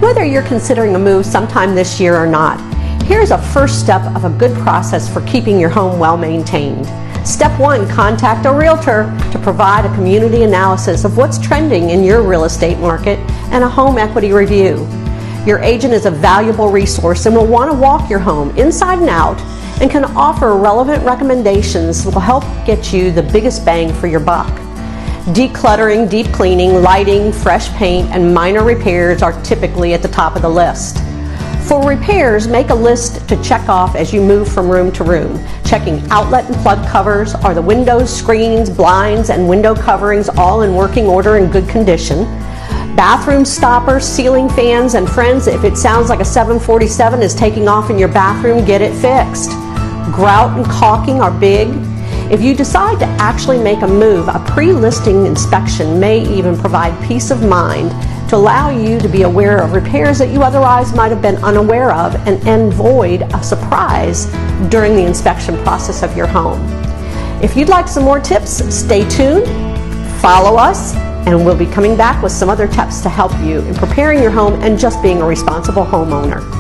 Whether you're considering a move sometime this year or not, here's a first step of a good process for keeping your home well maintained. Step 1, contact a realtor to provide a community analysis of what's trending in your real estate market and a home equity review. Your agent is a valuable resource and will want to walk your home inside and out and can offer relevant recommendations that will help get you the biggest bang for your buck. Decluttering, deep cleaning, lighting, fresh paint, and minor repairs are typically at the top of the list. For repairs, make a list to check off as you move from room to room, checking outlet and plug covers. Are the windows, screens, blinds, and window coverings all in working order and good condition? Bathroom stoppers, ceiling fans, and friends, if it sounds like a 747 is taking off in your bathroom, get it fixed. Grout and caulking are big. If you decide to actually make a move, a pre-listing inspection may even provide peace of mind to allow you to be aware of repairs that you otherwise might have been unaware of and avoid a surprise during the inspection process of your home. If you'd like some more tips, stay tuned, follow us, and we'll be coming back with some other tips to help you in preparing your home and just being a responsible homeowner.